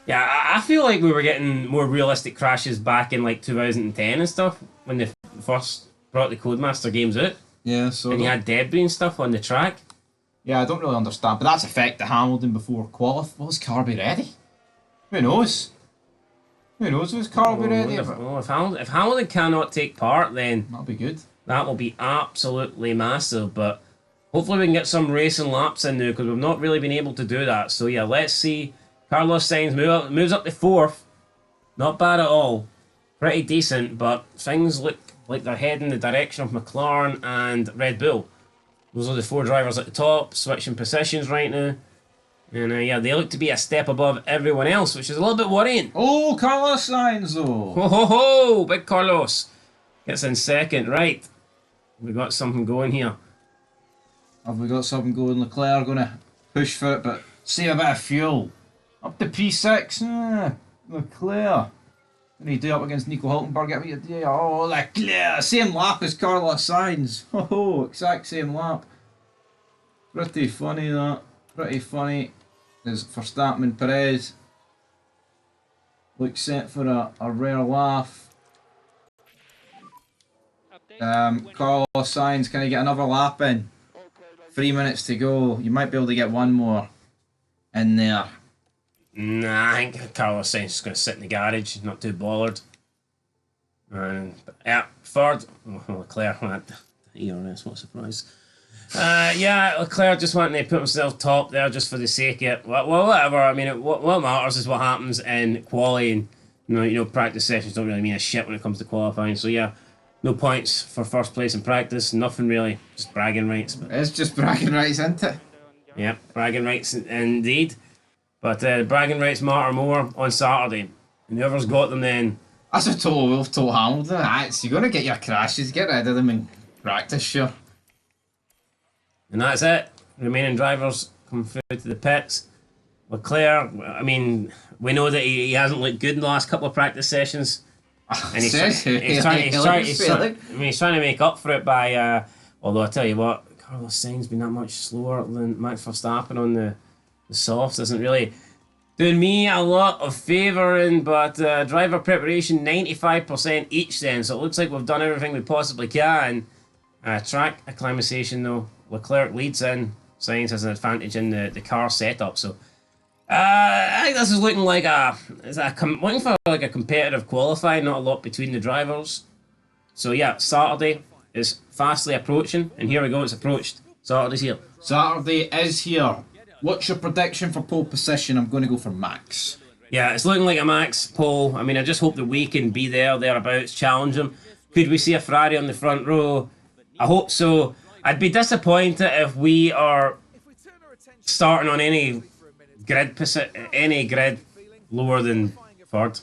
B: Yeah, I feel like we were getting more realistic crashes back in like 2010 and stuff, when they first brought the Codemaster games out.
A: Yeah, so...
B: And you had debris and stuff on the track.
A: Yeah, I don't really understand, but that's affected Hamilton before qualify. Was car be ready? Who knows? Who knows if his car will be ready?
B: If Hamilton cannot take part, then
A: that'll be good.
B: That will be absolutely massive, but hopefully we can get some racing laps in there, because we've not really been able to do that. So yeah, let's see. Carlos Sainz moves up to 4th. Not bad at all. Pretty decent, but things look like they're heading in the direction of McLaren and Red Bull. Those are the 4 drivers at the top, switching positions right now. And yeah, they look to be a step above everyone else, which is a little bit worrying.
A: Oh, Carlos Sainz though.
B: Ho ho ho! Big Carlos gets in 2nd. Right. We got something going here.
A: Have we got something going? Leclerc going to push for it, but save a bit of fuel. Up to P6. Leclerc. What do you do up against Nico Hülkenberg? Oh, Leclerc. Same lap as Carlos Sainz. Oh, exact same lap. Pretty funny that. Pretty funny. There's Verstappen and Perez. Looks set for a rare laugh. Carlos Sainz, can he get another lap in? 3 minutes to go. You might be able to get one more in there.
B: Nah, I think Carlos Sainz is going to sit in the garage. He's not too bothered. And yeah, third. Oh, Leclerc. ERS, what a surprise. Yeah, Leclerc just wanting to put himself top there just for the sake of it. Well, whatever. I mean, what matters is what happens in qualifying. You know, practice sessions don't really mean a shit when it comes to qualifying. So yeah, no points for first place in practice. Nothing really, just bragging rights. But
A: It's just bragging rights, isn't it?
B: yeah, bragging rights indeed. But bragging rights matter more on Saturday. And whoever's got them then.
A: That's a total wolf, total Hamilton. You're going to get your crashes, get rid of them in practice, sure.
B: And that's it. Remaining drivers come through to the pits. Leclerc, I mean, we know that he hasn't looked good in the last couple of practice sessions. And he's trying to make up for it by, although I tell you what, Carlos Sainz been that much slower than Max Verstappen on the softs isn't really doing me a lot of favouring, but driver preparation 95% each then, so it looks like we've done everything we possibly can. Track acclimatization though, Leclerc leads in, Sainz has an advantage in the car setup, so I think this is looking like looking for like a competitive qualifying, not a lot between the drivers. So yeah, Saturday is fastly approaching, and here we go, it's approached. Saturday's here.
A: Saturday is here. What's your prediction for pole position? I'm going to go for Max.
B: Yeah, it's looking like a Max pole. I mean, I just hope that we can be thereabouts, challenge him. Could we see a Ferrari on the front row? I hope so. I'd be disappointed if we are starting on any grid lower than third.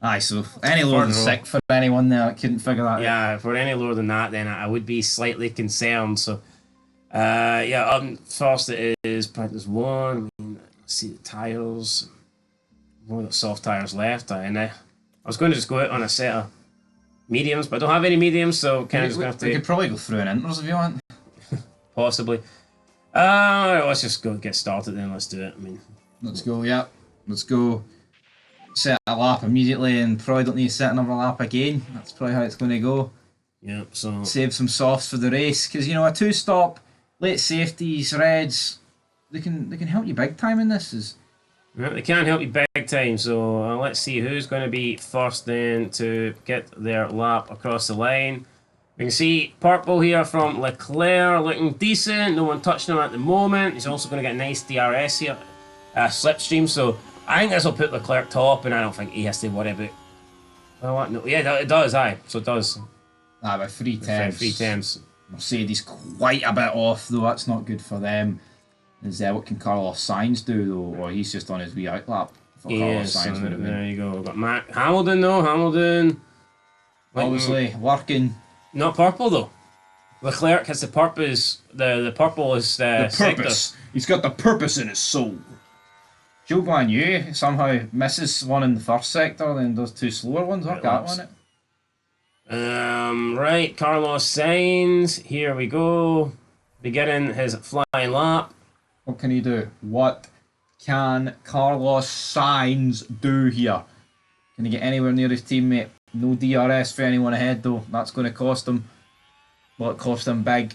A: Aye, so any lower than sixth for anyone there that couldn't figure that out.
B: Yeah, if we're any lower than that, then I would be slightly concerned. So, yeah, first it is practice one. I mean, see the tyres. We've got soft tyres left. And I was going to just go out on a set of mediums, but I don't have any mediums, so kind of just going to have to.
A: We could probably go through an inters if you want.
B: Possibly. Let's just go get started then. Let's do it. I mean,
A: let's go. Yeah, let's go. Set a lap immediately, and probably don't need to set another lap again. That's probably how it's going to go.
B: Yeah. So
A: save some softs for the race, because you know a two-stop, late safeties, reds, they can help you big time in this.
B: Yeah, they can help you big time. So let's see who's going to be first then to get their lap across the line. We can see purple here from Leclerc, looking decent. No one touching him at the moment. He's also going to get a nice DRS here, slipstream. So I think this will put Leclerc top, and I don't think he has to worry about. Well, what? No, yeah, it does. Aye, so it does.
A: Aye, by 3 tenths.
B: 3 tenths.
A: Mercedes quite a bit off though. That's not good for them. What can Carlos Sainz do though? Or he's just on his wee out lap.
B: Carlos Sainz would have been. There you go. We've got Hamilton though. Hamilton.
A: Obviously working.
B: Not purple though. Leclerc has the purpose. The purple is the
A: purpose.
B: Sector.
A: He's got the purpose in his soul. Zhou Guan Yu somehow misses one in the first sector, then does 2 slower ones. Work that one.
B: Right, Carlos Sainz. Here we go. Beginning his flying lap.
A: What can he do? What can Carlos Sainz do here? Can he get anywhere near his teammate? No DRS for anyone ahead though. That's going to cost him. Well, it cost him big.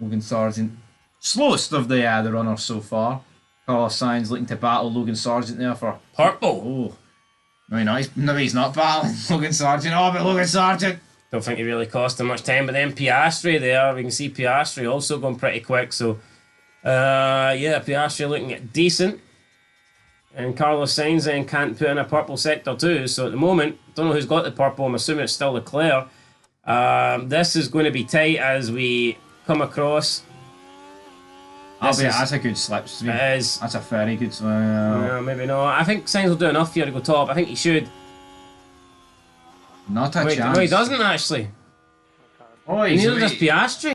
A: Logan Sargent, slowest of the runners so far. Carlos Sainz looking to battle Logan Sargent there for
B: purple.
A: Oh, no, he's not battling Logan Sargent. Oh, but Logan Sargent.
B: Don't think it really cost him much time. But then Piastri there, we can see Piastri also going pretty quick. So, yeah, Piastri looking decent. And Carlos Sainz then can't put in a purple sector too. So at the moment, don't know who's got the purple. I'm assuming it's still Leclerc. This is going to be tight as we come across.
A: That's a good slipstream.
B: It is.
A: That's a very good swing.
B: No, maybe not. I think Sainz will do enough here to go top. I think he should.
A: Not a chance.
B: No, he doesn't actually.
A: Oh,
B: neither does Piastri.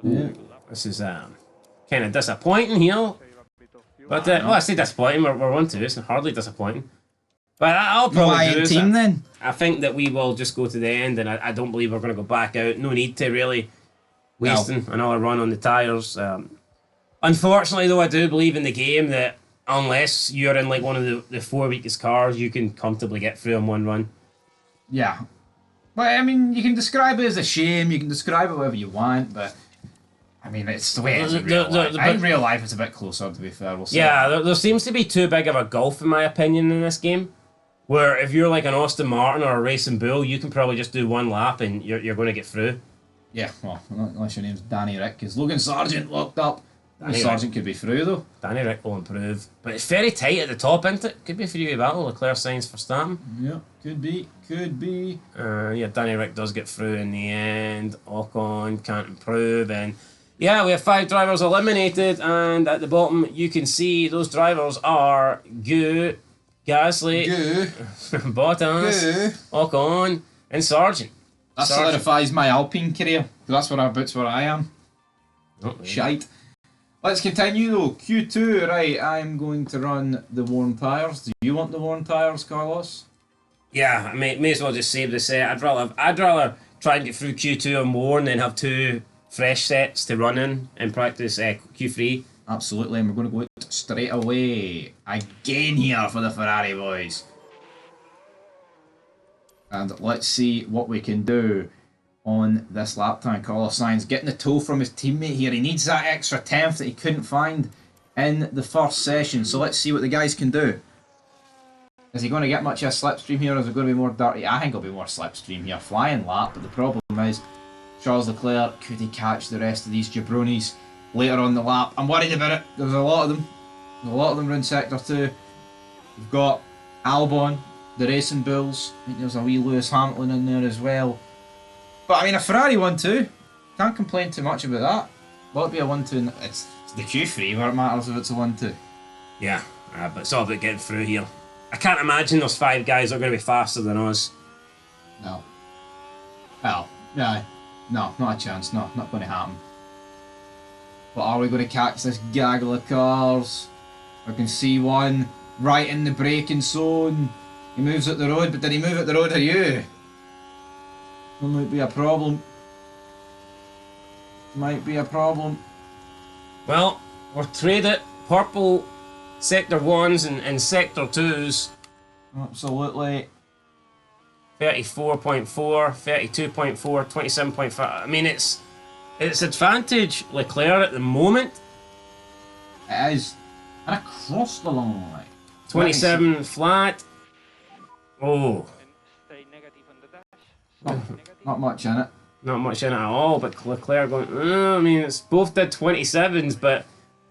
A: Yeah.
B: This is kind of disappointing here. But, well, I say disappointing. We're 1-2. It's hardly disappointing. But I'll probably do
A: team then.
B: I think that we will just go to the end, and I don't believe we're going to go back out. No need to really wasting another run on the tyres. Unfortunately, though, I do believe in the game that unless you're in like one of the four weakest cars, you can comfortably get through in one run.
A: Yeah. But I mean, you can describe it as a shame, you can describe it whatever you want, but I mean, it's the way it is in real life. I think real life it's a bit closer, to be fair. We'll see.
B: Yeah, there seems to be too big of a gulf, in my opinion, in this game. Where if you're like an Aston Martin or a Racing Bull, you can probably just do one lap and you're going to get through.
A: Yeah, well, unless your name's Danny Rick, because Logan Sargent locked up. Sargent could be through, though.
B: Danny Rick will improve. But it's very tight at the top, isn't it? Could be a three-way battle. Leclerc signs for Stamm.
A: Yeah, could be.
B: Yeah, Danny Rick does get through in the end. Ocon can't improve. And yeah, we have 5 drivers eliminated. And at the bottom, you can see those drivers are Gasly, Bottas, Ocon, and Sargent.
A: That solidifies my Alpine career. That's where I am.
B: Oh,
A: Shite. Let's continue though. Q2, right, I'm going to run the worn tyres. Do you want the worn tyres, Carlos?
B: Yeah, I may as well just save the set. I'd rather try and get through Q2 on worn than have 2 fresh sets to run in and practice Q3.
A: Absolutely, and we're going to go out straight away. Again here for the Ferrari boys. And let's see what we can do on this lap time. Carlos Sainz getting the tow from his teammate here. He needs that extra 10th that he couldn't find in the first session. So let's see what the guys can do. Is he going to get much of a slipstream here, or is it going to be more dirty? I think it'll be more slipstream here. Flying lap, but the problem is Charles Leclerc, could he catch the rest of these jabronis later on the lap? I'm worried about it. There's a lot of them. There's a lot of them around Sector 2. We've got Albon, the Racing Bulls. I think there's a wee Lewis Hamilton in there as well. But I mean, a Ferrari 1-2. Can't complain too much about that. Will it be a 1-2? It's the Q3 where it matters if it's a 1-2.
B: Yeah, but it's all about getting through here. I can't imagine those 5 guys are going to be faster than us.
A: No. Well, yeah. No, not a chance. No, not going to happen. But are we going to catch this gaggle of cars? I can see one right in the braking zone. He moves up the road, but did he move up the road or you? That might be a problem. Might be a problem.
B: Well, we're traded purple Sector 1s and Sector 2s.
A: Absolutely.
B: 34.4, 32.4, 27.5. I mean, it's advantage Leclerc at the moment.
A: It is. And across the line.
B: 27 flat. Oh.
A: Not much in it.
B: Not much in it at all, but Leclerc going, I mean, it's both did 27s, but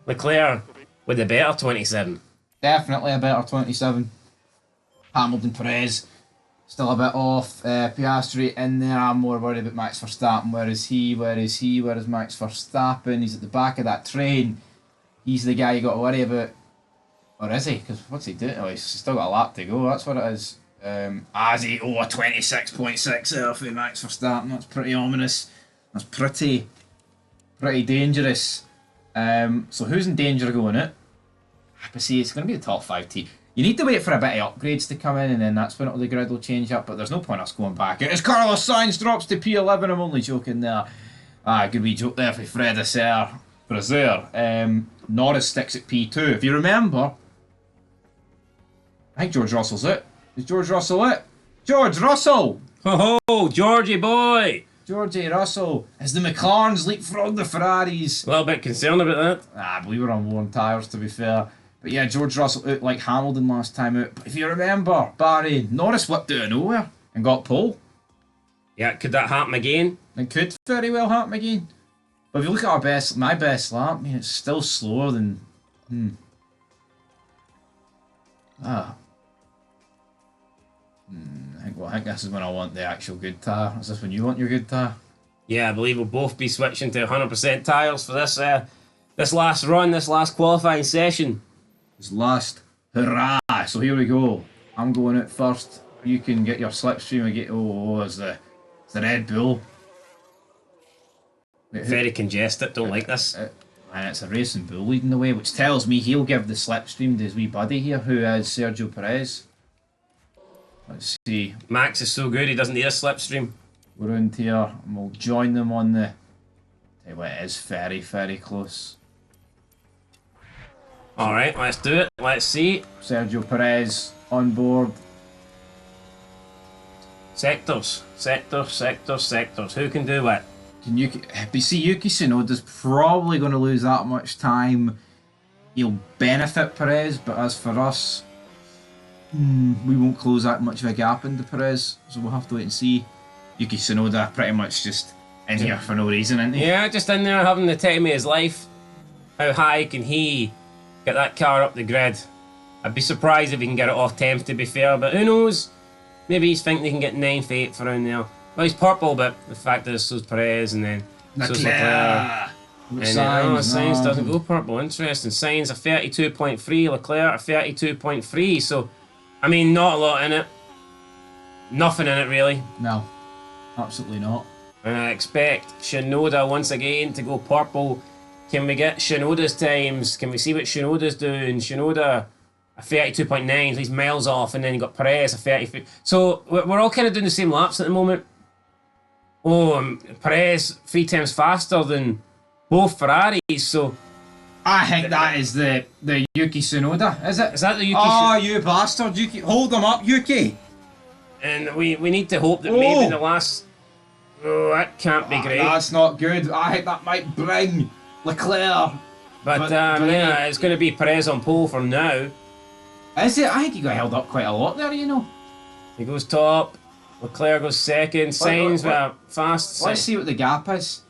B: Leclerc with a better 27.
A: Definitely a better 27. Hamilton, Perez, still a bit off. Piastri in there. I'm more worried about Max Verstappen. Where is he? Where is Max Verstappen? He's at the back of that train. He's the guy you got to worry about. Or is he? Because what's he doing? Oh, he's still got a lap to go. That's what it is. As he, a 26.6 there for Max Verstappen. That's pretty ominous. That's pretty dangerous. So who's in danger of going out? But see, it's going to be the top 5 team. You need to wait for a bit of upgrades to come in, and then that's when the grid will change up. But there's no point us going back. And as Carlos Sainz drops to P11, I'm only joking there. Good wee joke there for Fred Brazier. Norris sticks at P2. If you remember, I think George Russell's out. Is George Russell out? George Russell!
B: Ho ho, Georgie boy!
A: Georgie Russell. As the McLarens leapfrog the Ferraris.
B: A little bit concerned about that.
A: I believe we're on worn tyres, to be fair. But yeah, George Russell out like Hamilton last time out. But if you remember, Barry, Norris whipped out of nowhere and got pole.
B: Yeah, could that happen again?
A: It could very well happen again. But if you look at my best lap, I mean, it's still slower than... I think this is when I want the actual good tyre. Is this when you want your good tyre?
B: Yeah, I believe we'll both be switching to 100% tyres for this last run, this last qualifying session.
A: This last hurrah! So here we go. I'm going out first. You can get your slipstream. It's the Red Bull. Wait,
B: very congested. Don't like this.
A: And it's a Racing Bull leading the way, which tells me he'll give the slipstream to his wee buddy here, who is Sergio Perez. Let's see.
B: Max is so good, he doesn't need a slipstream.
A: We're around here, and we'll join them on the... Tell you what, it is very, very close.
B: All right, let's do it. Let's see.
A: Sergio Perez on board.
B: Sectors. Who can do what?
A: But see, Yuki Tsunoda's probably going to lose that much time. He'll benefit Perez, but as for us, we won't close that much of a gap into Perez, so we'll have to wait and see. Yuki Tsunoda pretty much just in here for no reason, isn't he?
B: Yeah, just in there having the time of his life. How high can he get that car up the grid? I'd be surprised if he can get it off 10th, to be fair, but who knows? Maybe he's thinking he can get 9th, 8th around there. Well, he's purple, but the fact is, so's Perez, and then so's Leclerc. And Sainz doesn't go purple. Interesting. Sainz a 32.3, Leclerc a 32.3. So, I mean, not a lot in it. Nothing in it, really.
A: No, absolutely not.
B: And I expect Tsunoda once again to go purple. Can we get Tsunoda's times? Can we see what Tsunoda's doing? Tsunoda a 32.9, so he's miles off, and then you got Perez a 33. So we're all kind of doing the same laps at the moment. Oh, Perez 3 times faster than both Ferraris, so...
A: I think that is the Yuki Tsunoda, is it?
B: Is that the Yuki?
A: Oh, you bastard, Yuki. Hold him up, Yuki.
B: And we need to hope that maybe the last... Oh, that can't be great.
A: That's not good. I think that might bring Leclerc.
B: But yeah, it's going to be Perez on pole for now.
A: Is it? I think he got held up quite a lot there, you know.
B: He goes top. Leclerc goes second. Sainz with a fast...
A: Let's see what the gap is.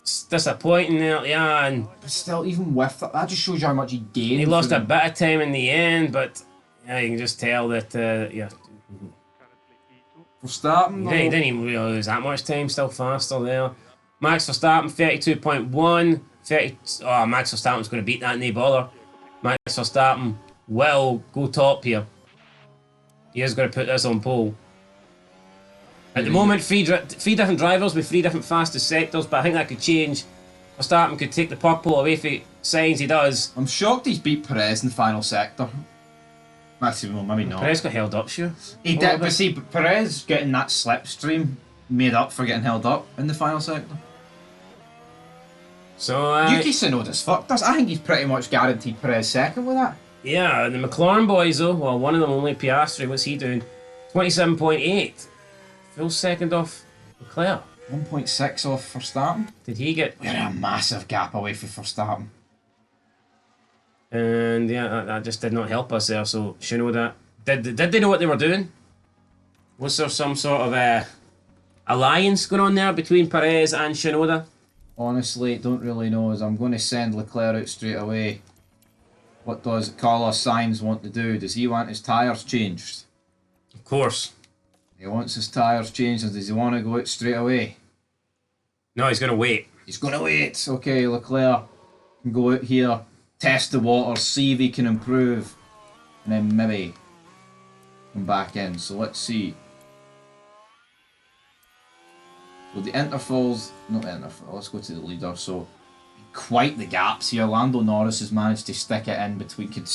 B: It's disappointing there, yeah, and...
A: But still, even with that just shows you how much he gained.
B: He lost a bit of time in the end, but yeah, you can just tell that, yeah...
A: Verstappen,
B: He didn't even really lose that much time, still faster there. Max Verstappen, 32.1. Max Verstappen's going to beat that, no bother. Max Verstappen will go top here. He is going to put this on pole. At the moment, three different drivers with 3 different fastest sectors, but I think that could change. Verstappen could take the purple away for Sainz, he does.
A: I'm shocked he's beat Perez in the final sector. Actually, well, maybe not.
B: Perez got held up, sure.
A: He did, but see, Perez getting that slipstream made up for getting held up in the final sector.
B: So,
A: Yuki Tsunoda's fucked us. I think he's pretty much guaranteed Perez second with that.
B: Yeah, the McLaren boys though, well, one of them only Piastri, what's he doing? 27.8. Full second off Leclerc.
A: 1.6 off Verstappen.
B: Did he get...
A: We're a massive gap away from Verstappen.
B: And yeah, that just did not help us there, so Tsunoda... Did they know what they were doing? Was there some sort of alliance going on there between Perez and Tsunoda?
A: Honestly, don't really know, as I'm going to send Leclerc out straight away. What does Carlos Sainz want to do? Does he want his tyres changed?
B: Of course.
A: He wants his tyres changed, and does he want to go out straight away?
B: No, he's going to wait.
A: He's going to wait. Okay, Leclerc can go out here, test the waters, see if he can improve, and then maybe come back in. So let's see. So the intervals, not the interval, let's go to the leader. So quite the gaps here. Lando Norris has managed to stick it in between. Could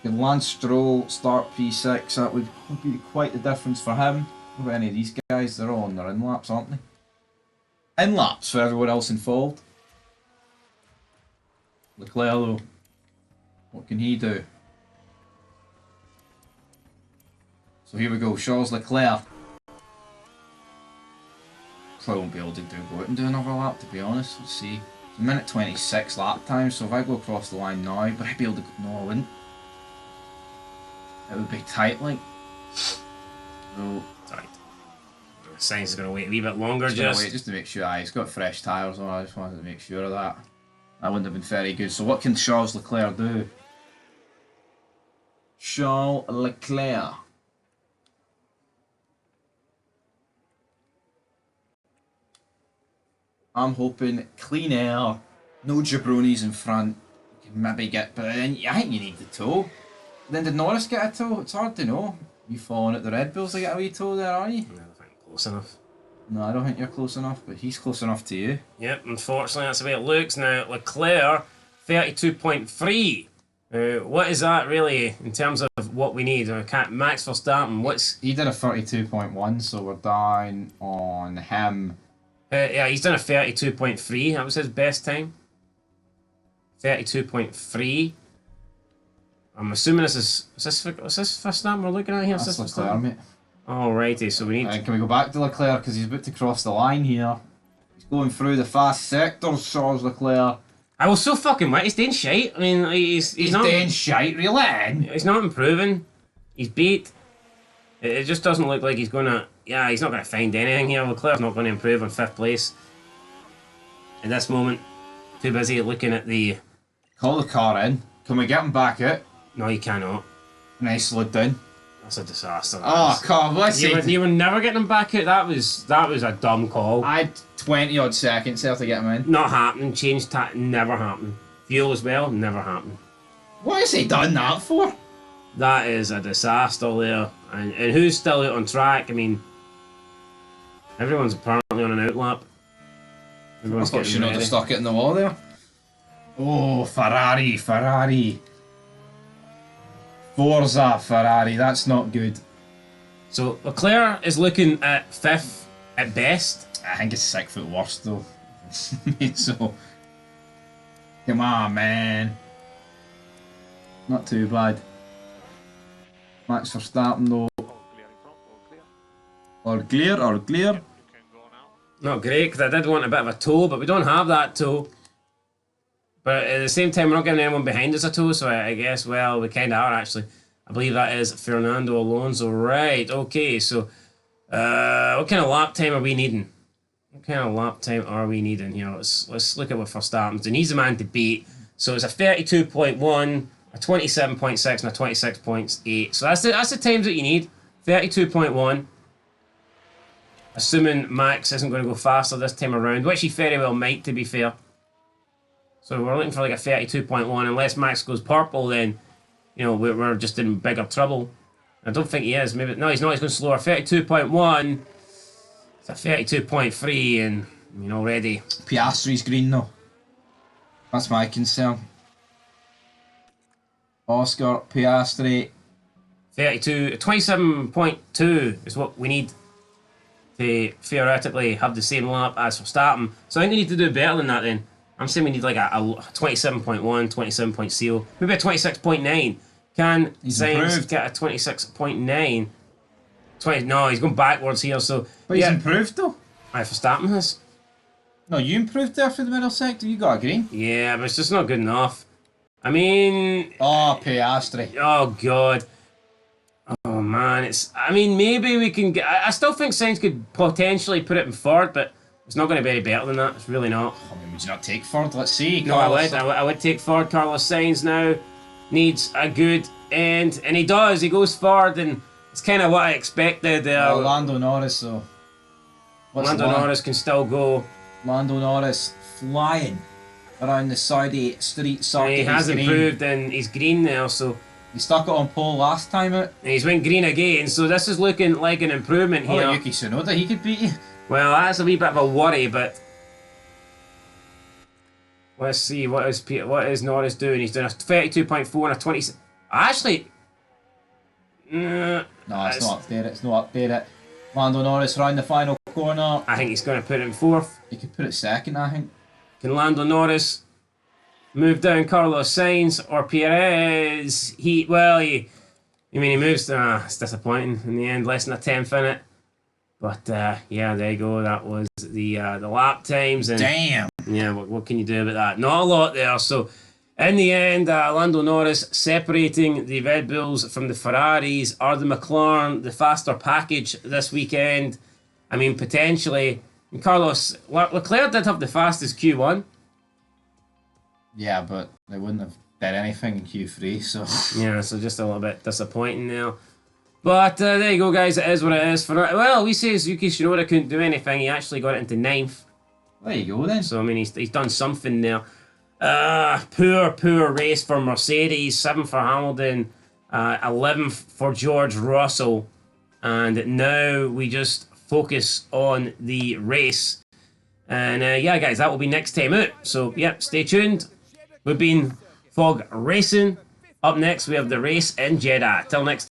A: Lance Stroll start P6, that would be quite the difference for him. What about any of these guys? They're all on their in-laps, aren't they? In-laps for everyone else involved. Leclerc though, what can he do? So here we go, Charles Leclerc. Probably won't be able to go out and do another lap, to be honest. Let's see. It's a minute 26 lap time, so if I go across the line now, but I'd be able to... No, I wouldn't. It would be tight, like. No.
B: Tight. Sainz is going to wait a wee bit longer,
A: just to make sure. He's got fresh tyres on, I just wanted to make sure of that. That wouldn't have been very good. So what can Charles Leclerc do? Charles Leclerc. I'm hoping clean air, no jabronis in front. You can maybe get, but then I think you need the toe. Then did Norris get a toe? It's hard to know. You falling at the Red Bulls to get a wee toe there, are you?
B: I don't think I'm close enough.
A: No, I don't think you're close enough, but he's close enough to you.
B: Yep, unfortunately that's the way it looks now. Leclerc, 32.3. What is that really in terms of what we need? Max Verstappen,
A: He did a 32.1, so we're down on him.
B: Yeah, he's done a 32.3. That was his best time. 32.3. I'm assuming this is this Verstappen we're looking at here?
A: That's Leclerc, mate.
B: Alrighty, so we need.
A: Can we go back to Leclerc because he's about to cross the line here? He's going through the fast sectors, Charles Leclerc.
B: I was so fucking wet. He's doing shite. I mean, he's not
A: doing shite, really.
B: He's not improving. He's beat. It just doesn't look like he's gonna. Yeah, he's not gonna find anything here. Leclerc's not going to improve on 5th place. At this moment, too busy looking at the.
A: Call the car in. Can we get him back out?
B: No, you cannot.
A: Nice slowed down.
B: That's a disaster.
A: Oh, God, what's it?
B: You were never getting him back out. That was a dumb call.
A: I had 20 odd seconds there to get him in.
B: Not happening. Change never happened. Fuel as well, never happened.
A: What has he done that for?
B: That is a disaster there. And who's still out on track? I mean, everyone's apparently on an outlap. Everyone's
A: I thought
B: getting ready.
A: have stuck it in the wall there. Oh, Ferrari. Forza Ferrari, that's not good.
B: So Leclerc is looking at 5th at best.
A: I think it's 6th at worst though. So, come on, man. Not too bad. Max Verstappen though. All clear.
B: Not great, because I did want a bit of a tow, but we don't have that tow. But at the same time, we're not giving anyone behind us a tow, so I guess, well, we kind of are actually. I believe that is Fernando Alonso. Right, okay, so what kind of lap time are we needing? Here? Let's look at what Verstappen's doing. He's the man to beat. So it's a 32.1, a 27.6, and a 26.8. So that's the times that you need. 32.1. Assuming Max isn't going to go faster this time around, which he very well might, to be fair. So we're looking for like a 32.1. Unless Max goes purple, then, you know, we're just in bigger trouble. I don't think he is. Maybe no, he's not. He's going slower. 32.1. It's a 32.3, and you know, already.
A: Piastri's green though. That's my concern. Oscar Piastri.
B: 27.2 is what we need to theoretically have the same lap as Verstappen. So I think we need to do better than that then. I'm saying we need like a 27.1, 27.0, maybe a 26.9. Can Sainz get a 26.9? No, he's going backwards here, so...
A: But he's improved though.
B: Verstappen has.
A: No, you improved there for the middle sector, you got a green.
B: Yeah, but it's just not good enough. I mean...
A: Oh, Piastri.
B: Oh, God. Oh, man, it's... I mean, maybe we can get... I still think Sainz could potentially put it in 3rd, but it's not going to be any better than that. It's really not.
A: I mean, would you not take 3rd? Let's see.
B: No, I would take 3rd. Carlos Sainz now needs a good end, and he does. He goes 3rd, and it's kind of what I expected.
A: Lando Norris, though.
B: Lando Norris can still go.
A: Lando Norris flying around the Saudi street circuit.
B: He has improved, and he's green now, so...
A: He stuck it on pole last time out.
B: And he's went green again, so this is looking like an improvement here.
A: Oh, Yuki Tsunoda, he could beat you.
B: Well, that's a wee bit of a worry, but... Let's see, what is Norris doing? He's doing a 32.4 and a 20... Actually...
A: no, it's not up there. It's not up there. Lando Norris around the final corner.
B: I think he's going to put it in 4th.
A: He could put it 2nd, I think.
B: Can Lando Norris move down Carlos Sainz or Perez? He moves. It's disappointing in the end. Less than a 10th in it. But yeah, there you go. That was the lap times. And
A: damn.
B: Yeah, what can you do about that? Not a lot there. So in the end, Lando Norris separating the Red Bulls from the Ferraris. Are the McLaren the faster package this weekend? I mean, potentially. Carlos Leclerc did have the fastest Q1.
A: Yeah, but they wouldn't have did anything in Q3, so...
B: Yeah, so just a little bit disappointing now. But there you go, guys. It is what it is. Well, we say Yuki Tsunoda couldn't do anything. He actually got it into 9th.
A: There you go, then.
B: So, I mean, he's done something there. Poor race for Mercedes. 7th for Hamilton. 11th for George Russell. And now we just focus on the race. And yeah, guys, that will be next time out. So, yep, stay tuned. We've been Fog Racing. Up next, we have the race in Jeddah. Till next time.